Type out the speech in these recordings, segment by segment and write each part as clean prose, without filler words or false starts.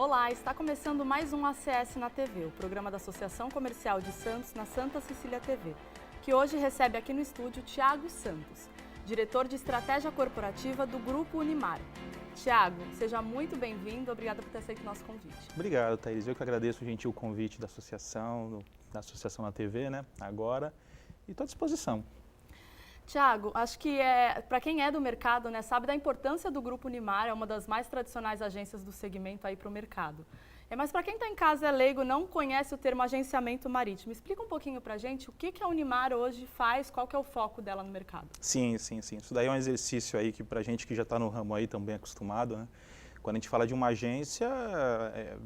Olá, está começando mais um ACS na TV, o programa da Associação Comercial de Santos na Santa Cecília TV, que hoje recebe aqui no estúdio Thiago Santos, diretor de Estratégia Corporativa do Grupo Unimar. Thiago, seja muito bem-vindo, obrigada por ter aceito o nosso convite. Obrigado, Thaís. Eu que agradeço o gentil convite da Associação na TV, né, agora, e estou à disposição. Thiago, acho que para quem é do mercado, né, sabe da importância do Grupo Unimar, é uma das mais tradicionais agências do segmento aí para o mercado. Mas para quem está em casa é leigo, não conhece o termo agenciamento marítimo, explica um pouquinho para a gente o que a Unimar hoje faz, qual que é o foco dela no mercado. Sim. Isso daí é um exercício aí que para a gente que já está no ramo aí também acostumado, né? Quando a gente fala de uma agência,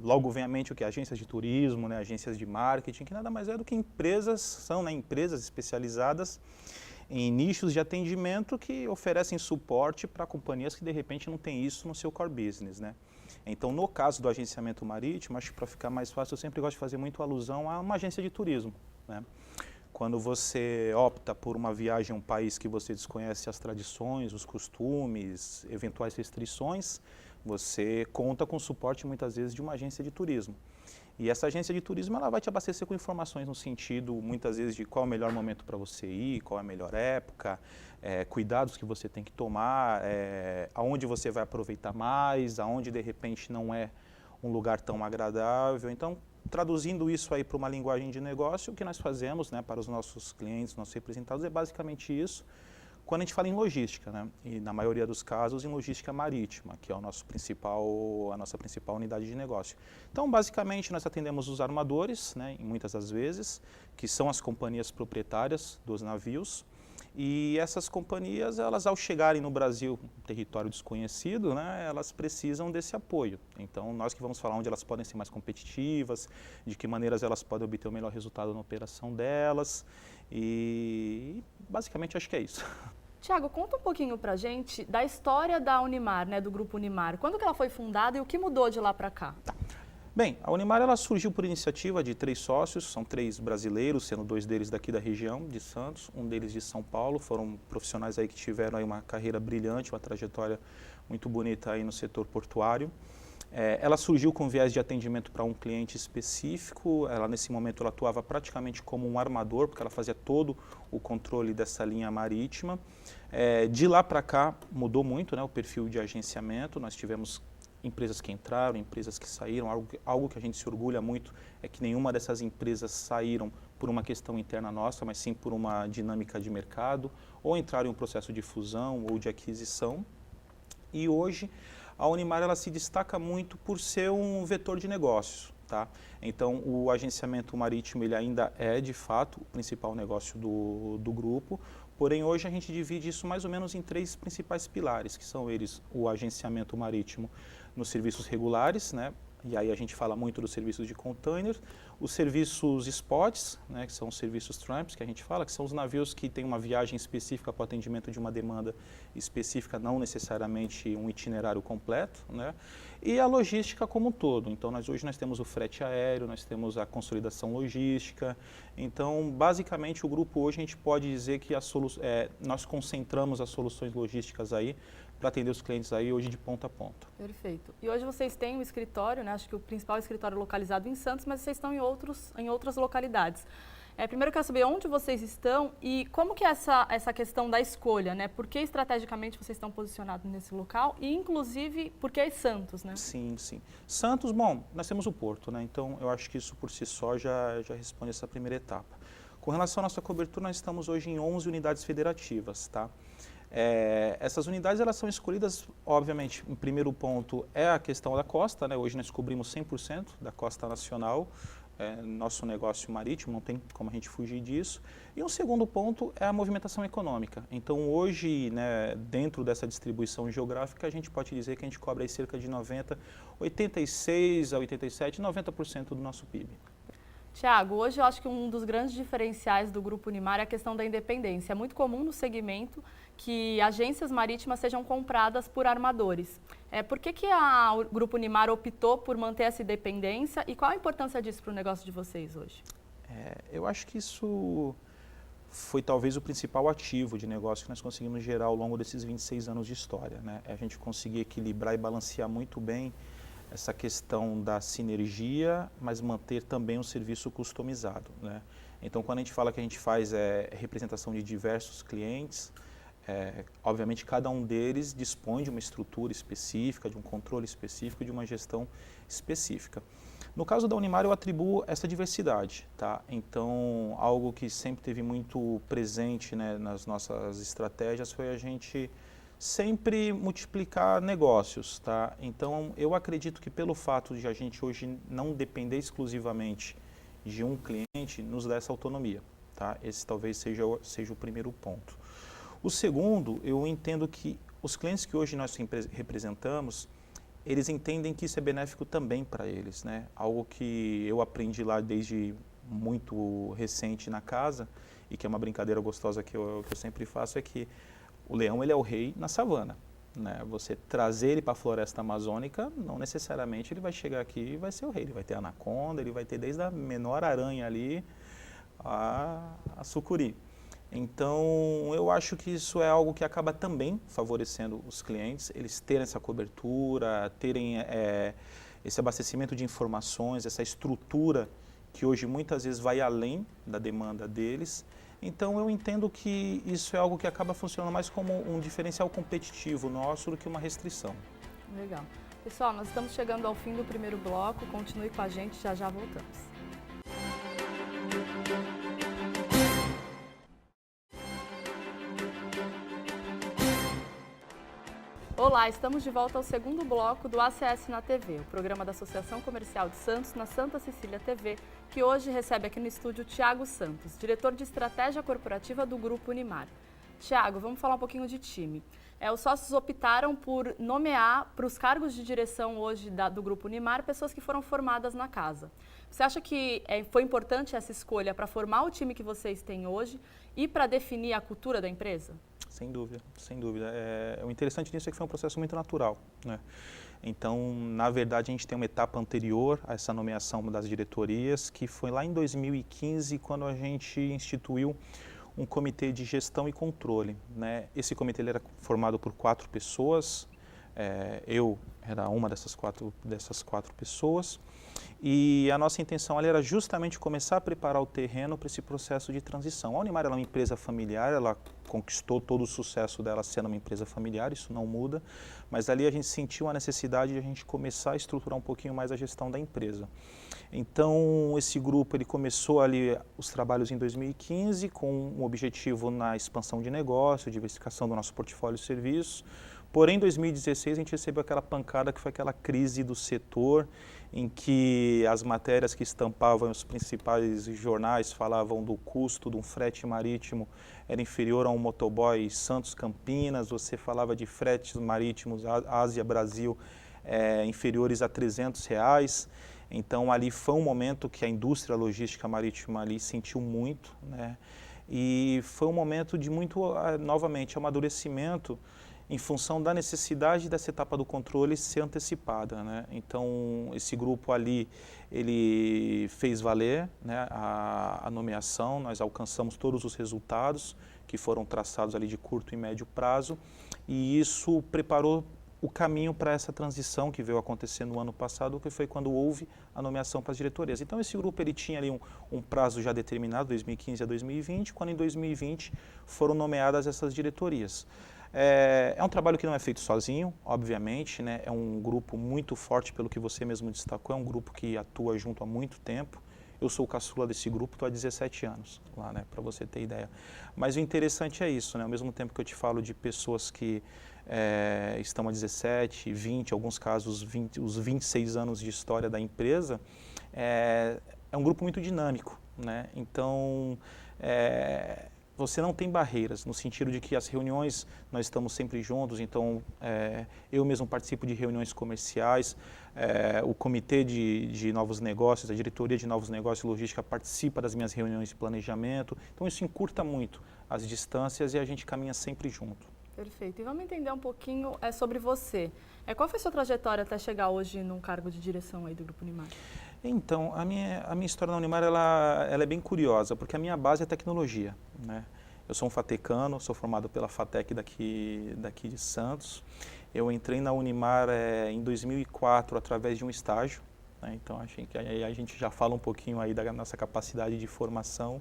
logo vem à mente o que? Agências de turismo, né? Agências de marketing, que nada mais é do que empresas, são, né, empresas especializadas em nichos de atendimento que oferecem suporte para companhias que de repente não têm isso no seu core business, né? Então, no caso do agenciamento marítimo, acho que para ficar mais fácil, eu sempre gosto de fazer muito alusão a uma agência de turismo, né? Quando você opta por uma viagem a um país que você desconhece as tradições, os costumes, eventuais restrições, você conta com o suporte muitas vezes de uma agência de turismo. E essa agência de turismo ela vai te abastecer com informações no sentido, muitas vezes, de qual é o melhor momento para você ir, qual é a melhor época, cuidados que você tem que tomar, aonde você vai aproveitar mais, aonde de repente não é um lugar tão agradável. Então, traduzindo isso aí para uma linguagem de negócio, o que nós fazemos, né, para os nossos clientes, nossos representados, é basicamente isso. Quando a gente fala em logística, né, e na maioria dos casos em logística marítima, que é a nossa principal unidade de negócio. Então, basicamente, nós atendemos os armadores, né, muitas das vezes, que são as companhias proprietárias dos navios, e essas companhias, elas ao chegarem no Brasil, território desconhecido, né, elas precisam desse apoio. Então, nós que vamos falar onde elas podem ser mais competitivas, de que maneiras elas podem obter o melhor resultado na operação delas, e basicamente acho que é isso. Thiago, conta um pouquinho pra gente da história da Unimar, né, do Grupo Unimar. Quando que ela foi fundada e o que mudou de lá para cá? Bem, a Unimar ela surgiu por iniciativa de 3 sócios, são 3 brasileiros, sendo 2 deles daqui da região de Santos, um deles de São Paulo. Foram profissionais aí que tiveram aí uma carreira brilhante, uma trajetória muito bonita aí no setor portuário. Ela surgiu com viés de atendimento para um cliente específico. Ela, nesse momento, ela atuava praticamente como um armador, porque ela fazia todo o controle dessa linha marítima. De lá para cá, mudou muito, né, o perfil de agenciamento. Nós tivemos empresas que entraram, empresas que saíram. Algo que a gente se orgulha muito é que nenhuma dessas empresas saíram por uma questão interna nossa, mas sim por uma dinâmica de mercado, ou entraram em um processo de fusão ou de aquisição. E hoje a Unimar ela se destaca muito por ser um vetor de negócios, tá? Então o agenciamento marítimo ele ainda é de fato o principal negócio do grupo, porém hoje a gente divide isso mais ou menos em 3 principais pilares, que são eles o agenciamento marítimo nos serviços regulares, né? E aí a gente fala muito dos serviços de container, os serviços spots, né, que são os serviços tramps, que a gente fala, que são os navios que têm uma viagem específica para o atendimento de uma demanda específica, não necessariamente um itinerário completo, né, e a logística como um todo. Então, hoje nós temos o frete aéreo, nós temos a consolidação logística. Então, basicamente, o grupo hoje a gente pode dizer que nós concentramos as soluções logísticas aí para atender os clientes aí hoje de ponta a ponta. Perfeito. E hoje vocês têm um escritório, né? Acho que o principal escritório é localizado em Santos, mas vocês estão em outras localidades. Primeiro eu quero saber onde vocês estão e como que é essa questão da escolha, né? Por que estrategicamente vocês estão posicionados nesse local e, inclusive, por que Santos, né? Sim. Santos, bom, nós temos o Porto, né? Então, eu acho que isso por si só já responde essa primeira etapa. Com relação à nossa cobertura, nós estamos hoje em 11 unidades federativas, tá? Essas unidades elas são escolhidas, obviamente, em primeiro ponto é a questão da costa, né? Hoje nós cobrimos 100% da costa nacional, nosso negócio marítimo, não tem como a gente fugir disso. E um segundo ponto é a movimentação econômica. Então hoje, né, dentro dessa distribuição geográfica, a gente pode dizer que a gente cobre aí cerca de 86 a 87, 90% do nosso PIB. Thiago, hoje eu acho que um dos grandes diferenciais do Grupo Unimar é a questão da independência. É muito comum no segmento que agências marítimas sejam compradas por armadores. Por que o Grupo Unimar optou por manter essa independência e qual a importância disso para o negócio de vocês hoje? Eu acho que isso foi talvez o principal ativo de negócio que nós conseguimos gerar ao longo desses 26 anos de história, né? A gente conseguir equilibrar e balancear muito bem essa questão da sinergia, mas manter também um serviço customizado, né? Então, quando a gente fala que a gente faz representação de diversos clientes, obviamente cada um deles dispõe de uma estrutura específica, de um controle específico, de uma gestão específica. No caso da Unimar, eu atribuo essa diversidade, tá? Então, algo que sempre teve muito presente, né, nas nossas estratégias foi a gente sempre multiplicar negócios, tá? Então, eu acredito que pelo fato de a gente hoje não depender exclusivamente de um cliente, nos dá essa autonomia, tá? Esse talvez seja o primeiro ponto. O segundo, eu entendo que os clientes que hoje nós representamos, eles entendem que isso é benéfico também para eles, né? Algo que eu aprendi lá desde muito recente na casa, e que é uma brincadeira gostosa que eu sempre faço, é que o leão ele é o rei na savana, né? Você trazer ele para a floresta amazônica, não necessariamente ele vai chegar aqui e vai ser o rei. Ele vai ter anaconda, ele vai ter desde a menor aranha ali a sucuri. Então, eu acho que isso é algo que acaba também favorecendo os clientes, eles terem essa cobertura, terem esse abastecimento de informações, essa estrutura que hoje muitas vezes vai além da demanda deles. Então, eu entendo que isso é algo que acaba funcionando mais como um diferencial competitivo nosso do que uma restrição. Legal. Pessoal, nós estamos chegando ao fim do primeiro bloco, continue com a gente, já já voltamos. Olá, estamos de volta ao segundo bloco do ACS na TV, o programa da Associação Comercial de Santos na Santa Cecília TV, que hoje recebe aqui no estúdio Thiago Santos, diretor de estratégia corporativa do Grupo Unimar. Thiago, vamos falar um pouquinho de time. Os sócios optaram por nomear para os cargos de direção hoje do Grupo Unimar pessoas que foram formadas na casa. Você acha que foi importante essa escolha para formar o time que vocês têm hoje e para definir a cultura da empresa? Sem dúvida, sem dúvida. O interessante nisso é que foi um processo muito natural, né? Então, na verdade, a gente tem uma etapa anterior a essa nomeação das diretorias, que foi lá em 2015, quando a gente instituiu um comitê de gestão e controle, né? Esse comitê ele era formado por 4 pessoas, eu era uma dessas quatro pessoas, e a nossa intenção ali era justamente começar a preparar o terreno para esse processo de transição. A Unimar é uma empresa familiar, ela conquistou todo o sucesso dela sendo uma empresa familiar, isso não muda, mas ali a gente sentiu a necessidade de a gente começar a estruturar um pouquinho mais a gestão da empresa. Então, esse grupo ele começou ali os trabalhos em 2015 com um objetivo na expansão de negócio, diversificação do nosso portfólio de serviços. Porém, em 2016 a gente recebeu aquela pancada que foi aquela crise do setor, em que as matérias que estampavam os principais jornais falavam do custo de um frete marítimo era inferior a um motoboy Santos-Campinas, você falava de fretes marítimos Ásia-Brasil inferiores a R$300. Então, ali foi um momento que a indústria logística marítima ali sentiu muito, né? E foi um momento de muito, novamente, amadurecimento em função da necessidade dessa etapa do controle ser antecipada, né? Então, esse grupo ali, ele fez valer, né, a nomeação, nós alcançamos todos os resultados que foram traçados ali de curto e médio prazo, e isso preparou o caminho para essa transição que veio acontecer no ano passado, que foi quando houve a nomeação para as diretorias. Então, esse grupo ele tinha ali um prazo já determinado, 2015 a 2020, quando em 2020 foram nomeadas essas diretorias. É um trabalho que não é feito sozinho, obviamente, né? É um grupo muito forte, pelo que você mesmo destacou, é um grupo que atua junto há muito tempo. Eu sou o caçula desse grupo, estou há 17 anos lá, né? Para você ter ideia. Mas o interessante é isso, né? Ao mesmo tempo que eu te falo de pessoas que estão há 17, 20, em alguns casos os 26 anos de história da empresa, é um grupo muito dinâmico, né? Então, você não tem barreiras, no sentido de que as reuniões, nós estamos sempre juntos, então eu mesmo participo de reuniões comerciais, o comitê de novos negócios, a diretoria de novos negócios e logística participa das minhas reuniões de planejamento, então isso encurta muito as distâncias e a gente caminha sempre junto. Perfeito. E vamos entender um pouquinho sobre você. Qual foi a sua trajetória até chegar hoje num cargo de direção aí do Grupo Unimar? Então, a minha história na Unimar ela é bem curiosa, porque a minha base é tecnologia, né? Eu sou um fatecano, sou formado pela FATEC daqui de Santos, Eu entrei na Unimar em 2004 através de um estágio, né? Então acho que aí a gente já fala um pouquinho aí da nossa capacidade de formação.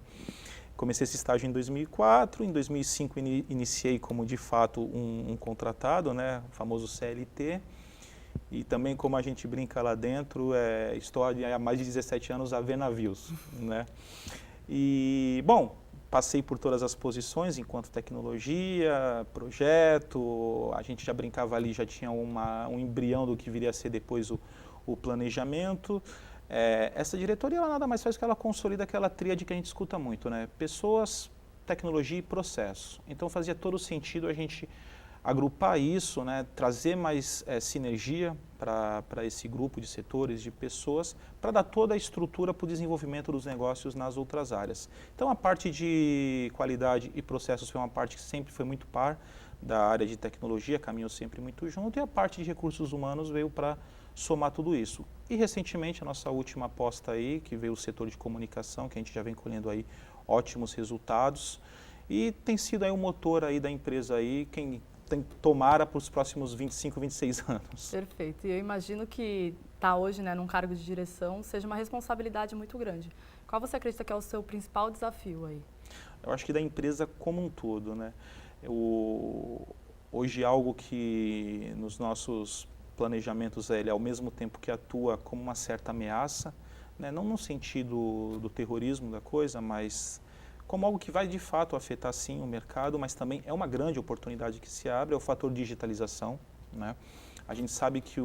Comecei esse estágio em 2004, em 2005 iniciei como de fato um contratado, né? O famoso CLT. E também, como a gente brinca lá dentro, estou há mais de 17 anos a ver navios, né? E, bom, passei por todas as posições enquanto tecnologia, projeto, a gente já brincava ali, já tinha um embrião do que viria a ser depois o planejamento. Essa diretoria, ela nada mais faz que ela consolida aquela tríade que a gente escuta muito, né? Pessoas, tecnologia e processo. Então fazia todo sentido a gente agrupar isso, né, trazer mais sinergia para esse grupo de setores, de pessoas, para dar toda a estrutura para o desenvolvimento dos negócios nas outras áreas. Então a parte de qualidade e processos foi uma parte que sempre foi muito par da área de tecnologia, caminhou sempre muito junto, e a parte de recursos humanos veio para somar tudo isso. E recentemente a nossa última aposta aí, que veio o setor de comunicação, que a gente já vem colhendo aí ótimos resultados, e tem sido aí o motor aí da empresa aí, quem tomara para os próximos 25, 26 anos. Perfeito. E eu imagino que estar hoje, né, num cargo de direção seja uma responsabilidade muito grande. Qual você acredita que é o seu principal desafio aí? Eu acho que da empresa como um todo, né? Hoje algo que nos nossos planejamentos ele ao mesmo tempo que atua como uma certa ameaça, né, não no sentido do terrorismo da coisa, mas como algo que vai de fato afetar sim o mercado, mas também é uma grande oportunidade que se abre, é o fator digitalização, né? A gente sabe que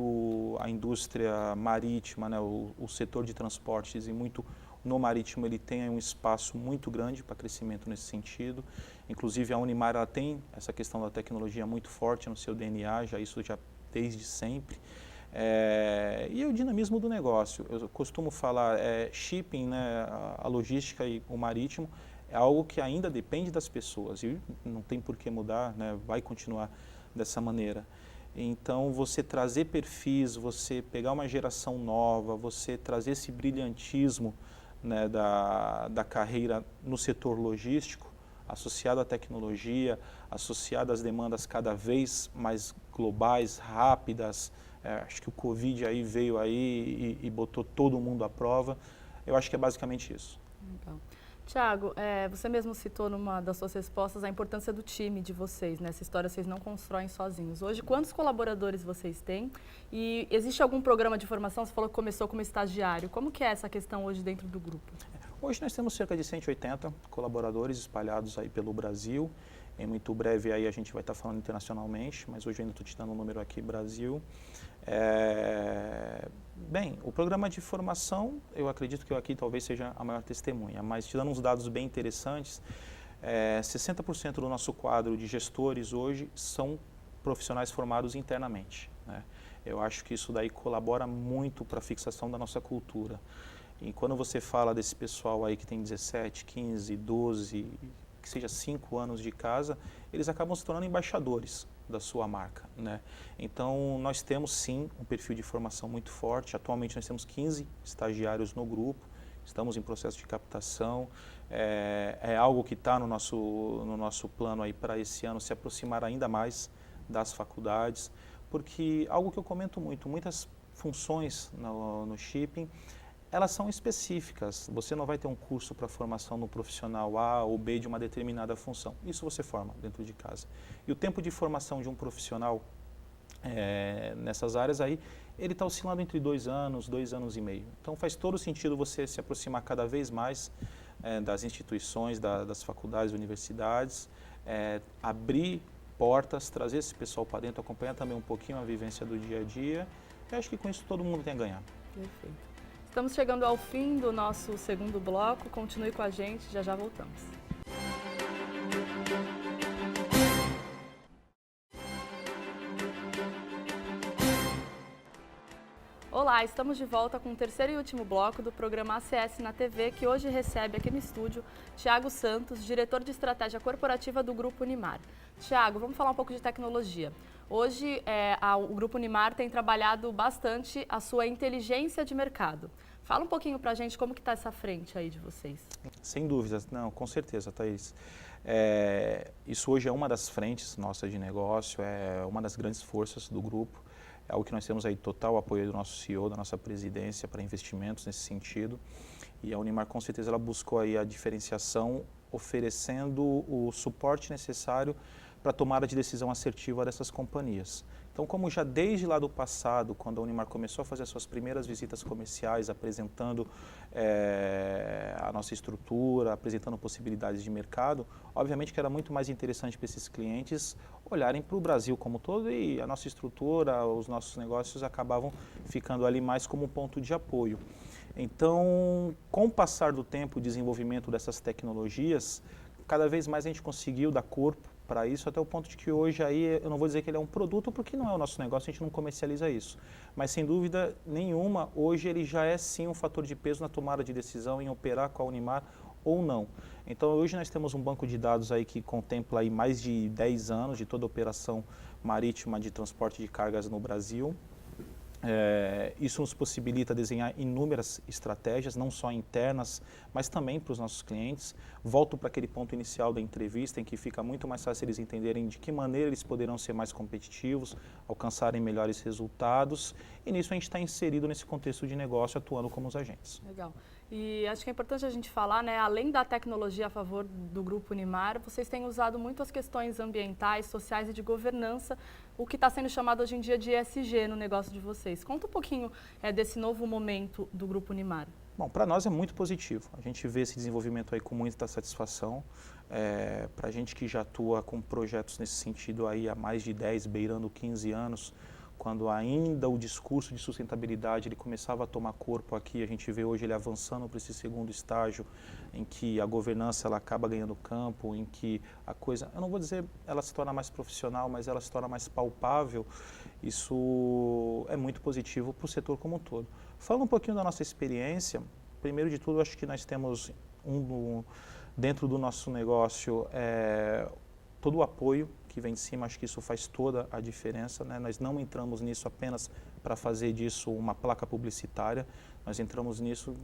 a indústria marítima, né, o setor de transportes e muito no marítimo, ele tem um espaço muito grande para crescimento nesse sentido. Inclusive a Unimar ela tem essa questão da tecnologia muito forte no seu DNA, isso já desde sempre. E o dinamismo do negócio. Eu costumo falar, shipping, né, a logística e o marítimo, é algo que ainda depende das pessoas e não tem por que mudar, né? Vai continuar dessa maneira. Então, você trazer perfis, você pegar uma geração nova, você trazer esse brilhantismo, né, da carreira no setor logístico, associado à tecnologia, associado às demandas cada vez mais globais, rápidas. Acho que o Covid aí veio aí e botou todo mundo à prova. Eu acho que é basicamente isso. Legal. Tiago, você mesmo citou numa das suas respostas a importância do time de vocês, né? Essa história vocês não constroem sozinhos. Hoje, quantos colaboradores vocês têm? E existe algum programa de formação? Você falou que começou como estagiário. Como que é essa questão hoje dentro do grupo? Hoje nós temos cerca de 180 colaboradores espalhados aí pelo Brasil. Em muito breve aí a gente vai estar falando internacionalmente, mas hoje eu ainda estou te dando um número aqui, Brasil. Bem, o programa de formação, eu acredito que eu aqui talvez seja a maior testemunha, mas te dando uns dados bem interessantes, 60% do nosso quadro de gestores hoje são profissionais formados internamente, né? Eu acho que isso daí colabora muito para a fixação da nossa cultura. E quando você fala desse pessoal aí que tem 17, 15, 12, que seja 5 anos de casa, eles acabam se tornando embaixadores da sua marca, né? Então, nós temos sim um perfil de formação muito forte. Atualmente nós temos 15 estagiários no grupo, estamos em processo de captação. É algo que está no nosso plano aí para esse ano se aproximar ainda mais das faculdades, porque algo que eu comento muito, muitas funções no shipping, elas são específicas. Você não vai ter um curso para formação no profissional A ou B de uma determinada função. Isso você forma dentro de casa. E o tempo de formação de um profissional nessas áreas aí, ele está oscilando entre 2 anos, 2 anos e meio. Então faz todo sentido você se aproximar cada vez mais das instituições, das faculdades, universidades, abrir portas, trazer esse pessoal para dentro, acompanhar também um pouquinho a vivência do dia a dia. Eu acho que com isso todo mundo tem a ganhar. Perfeito. Estamos chegando ao fim do nosso segundo bloco. Continue com a gente, já já voltamos. Olá, estamos de volta com o terceiro e último bloco do programa ACS na TV, que hoje recebe aqui no estúdio Tiago Santos, diretor de estratégia corporativa do Grupo Unimar. Tiago, vamos falar um pouco de tecnologia. Hoje, o Grupo Unimar tem trabalhado bastante a sua inteligência de mercado. Fala um pouquinho para a gente como que está essa frente aí de vocês. Sem dúvidas, não, com certeza, Thaís. Isso hoje é uma das frentes nossas de negócio, é uma das grandes forças do grupo. É algo que nós temos aí total apoio do nosso CEO, da nossa presidência para investimentos nesse sentido. E a Unimar, com certeza, ela buscou aí a diferenciação, oferecendo o suporte necessário para a tomada de decisão assertiva dessas companhias. Então, como já desde lá do passado, quando a Unimar começou a fazer as suas primeiras visitas comerciais, apresentando a nossa estrutura, apresentando possibilidades de mercado, obviamente que era muito mais interessante para esses clientes olharem para o Brasil como um todo e a nossa estrutura, os nossos negócios acabavam ficando ali mais como um ponto de apoio. Então, com o passar do tempo, o desenvolvimento dessas tecnologias, cada vez mais a gente conseguiu dar corpo para isso, até o ponto de que hoje aí, eu não vou dizer que ele é um produto, porque não é o nosso negócio, a gente não comercializa isso. Mas sem dúvida nenhuma, hoje ele já é sim um fator de peso na tomada de decisão em operar com a Unimar ou não. Então hoje nós temos um banco de dados aí que contempla aí mais de 10 anos de toda a operação marítima de transporte de cargas no Brasil. Isso nos possibilita desenhar inúmeras estratégias, não só internas, mas também para os nossos clientes. Volto para aquele ponto inicial da entrevista, em que fica muito mais fácil eles entenderem de que maneira eles poderão ser mais competitivos, alcançarem melhores resultados. E nisso a gente está inserido nesse contexto de negócio, atuando como os agentes. Legal. E acho que é importante a gente falar, né, além da tecnologia a favor do Grupo Unimar, vocês têm usado muito as questões ambientais, sociais e de governança, o que está sendo chamado hoje em dia de ESG no negócio de vocês. Conta um pouquinho desse novo momento do Grupo Unimar. Bom, para nós é muito positivo. A gente vê esse desenvolvimento aí com muita satisfação. Para a gente que já atua com projetos nesse sentido aí há mais de 10, beirando 15 anos, quando ainda o discurso de sustentabilidade ele começava a tomar corpo aqui, a gente vê hoje ele avançando para esse segundo estágio, em que a governança ela acaba ganhando campo, em que a coisa, eu não vou dizer ela se torna mais profissional, mas ela se torna mais palpável. Isso é muito positivo para o setor como um todo. Falando um pouquinho da nossa experiência, primeiro de tudo, acho que nós temos dentro do nosso negócio todo o apoio que vem de cima, acho que isso faz toda a diferença, né? Nós não entramos nisso apenas para fazer disso uma placa publicitária, nós entramos nisso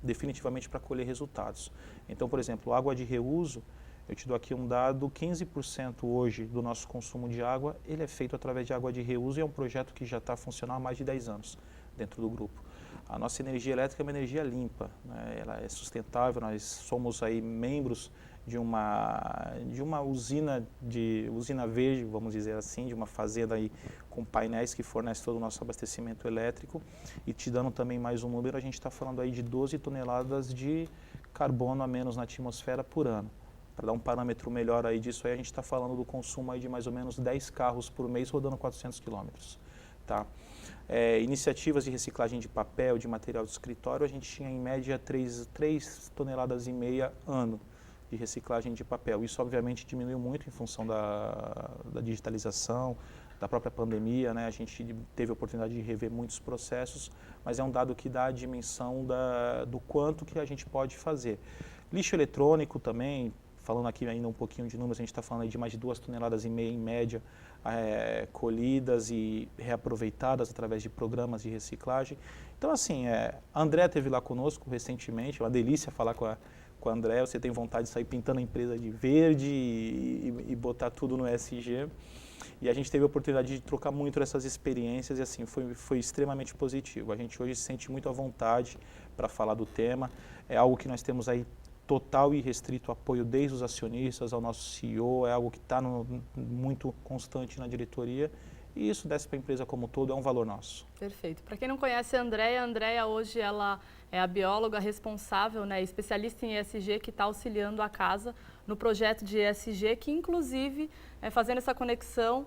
definitivamente para colher resultados. Então, por exemplo, água de reuso, eu te dou aqui um dado, 15% hoje do nosso consumo de água, ele é feito através de água de reuso e é um projeto que já está funcionando há mais de 10 anos dentro do grupo. A nossa energia elétrica é uma energia limpa, né? Ela é sustentável, nós somos aí membros de uma usina verde, vamos dizer assim, de uma fazenda aí com painéis que fornece todo o nosso abastecimento elétrico. E te dando também mais um número, a gente está falando aí de 12 toneladas de carbono a menos na atmosfera por ano. Para dar um parâmetro melhor aí disso, aí a gente está falando do consumo aí de mais ou menos 10 carros por mês rodando 400 quilômetros. Tá? Iniciativas de reciclagem de papel, de material de escritório, a gente tinha em média 3,5 toneladas ano de reciclagem de papel. Isso obviamente diminuiu muito em função da digitalização, da própria pandemia, né? A gente teve a oportunidade de rever muitos processos, mas é um dado que dá a dimensão do quanto que a gente pode fazer. Lixo eletrônico também, falando aqui ainda um pouquinho de números, a gente está falando aí de mais de 2,5 toneladas em média, colhidas e reaproveitadas através de programas de reciclagem. Então assim, a André esteve lá conosco recentemente, uma delícia falar com a André, você tem vontade de sair pintando a empresa de verde e botar tudo no ESG. E a gente teve a oportunidade de trocar muito essas experiências e assim, foi extremamente positivo. A gente hoje se sente muito à vontade para falar do tema. É algo que nós temos aí total e restrito apoio desde os acionistas ao nosso CEO, é algo que está muito constante na diretoria. E isso desce para a empresa como um todo, é um valor nosso. Perfeito. Para quem não conhece a Andréia hoje ela é a bióloga responsável, né, especialista em ESG, que está auxiliando a casa no projeto de ESG, que inclusive fazendo essa conexão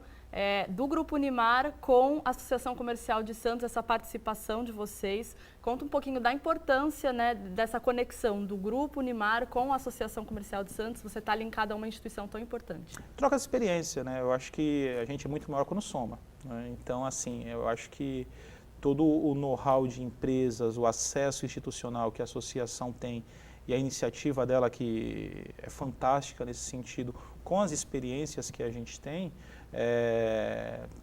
do Grupo Unimar com a Associação Comercial de Santos, essa participação de vocês. Conta um pouquinho da importância, né, dessa conexão do Grupo Unimar com a Associação Comercial de Santos. Você está linkado a uma instituição tão importante. Troca de experiência, né? Eu acho que a gente é muito maior quando soma, né? Então, assim, eu acho que todo o know-how de empresas, o acesso institucional que a associação tem e a iniciativa dela que é fantástica nesse sentido, com as experiências que a gente tem,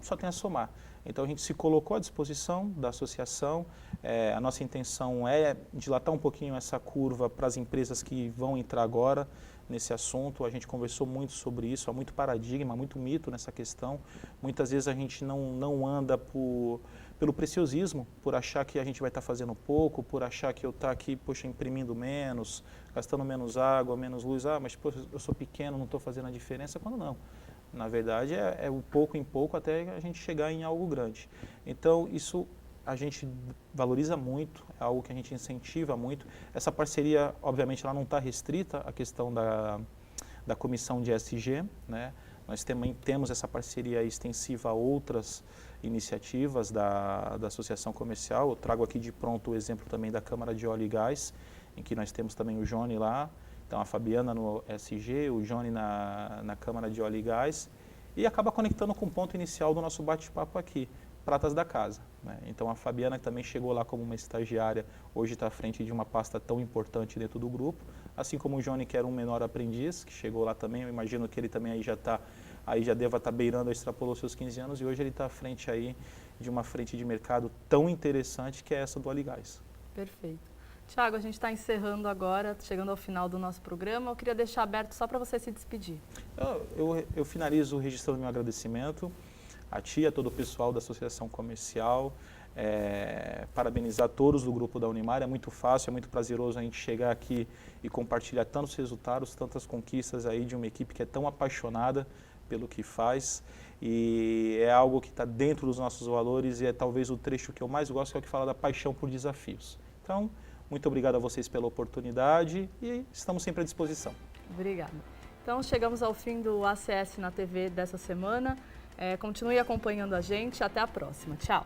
só tem a somar. Então a gente se colocou à disposição da associação, a nossa intenção é dilatar um pouquinho essa curva para as empresas que vão entrar agora nesse assunto. A gente conversou muito sobre isso, há muito paradigma, muito mito nessa questão. Muitas vezes a gente não anda pelo preciosismo, por achar que a gente vai estar fazendo pouco, por achar que eu estou aqui, poxa, imprimindo menos, gastando menos água, menos luz, mas poxa, eu sou pequeno, não estou fazendo a diferença, quando não. Na verdade, é o pouco em pouco até a gente chegar em algo grande. Então, isso a gente valoriza muito, é algo que a gente incentiva muito. Essa parceria, obviamente, ela não está restrita à questão da comissão de ESG, né? Nós temos essa parceria extensiva a outras iniciativas da Associação Comercial. Eu trago aqui de pronto o exemplo também da Câmara de Óleo e Gás, em que nós temos também o Johnny lá, então a Fabiana no ESG, o Johnny na Câmara de Óleo e Gás, e acaba conectando com o ponto inicial do nosso bate-papo aqui, pratas da casa, né? Então a Fabiana, que também chegou lá como uma estagiária, hoje está à frente de uma pasta tão importante dentro do grupo, assim como o Johnny, que era um menor aprendiz, que chegou lá também. Eu imagino que ele também aí já deva estar beirando, extrapolou seus 15 anos, e hoje ele está à frente aí de uma frente de mercado tão interessante que é essa do Óleo e Gás. Perfeito. Tiago, a gente está encerrando agora, chegando ao final do nosso programa. Eu queria deixar aberto só para você se despedir. Eu finalizo registrando meu agradecimento a ti, a todo o pessoal da Associação Comercial, parabenizar todos do grupo da Unimar. É muito fácil, é muito prazeroso a gente chegar aqui e compartilhar tantos resultados, tantas conquistas aí de uma equipe que é tão apaixonada pelo que faz, e é algo que está dentro dos nossos valores, e é talvez o trecho que eu mais gosto, que é o que fala da paixão por desafios. Então, muito obrigado a vocês pela oportunidade e estamos sempre à disposição. Obrigada. Então, chegamos ao fim do ACS na TV dessa semana. Continue acompanhando a gente. Até a próxima. Tchau.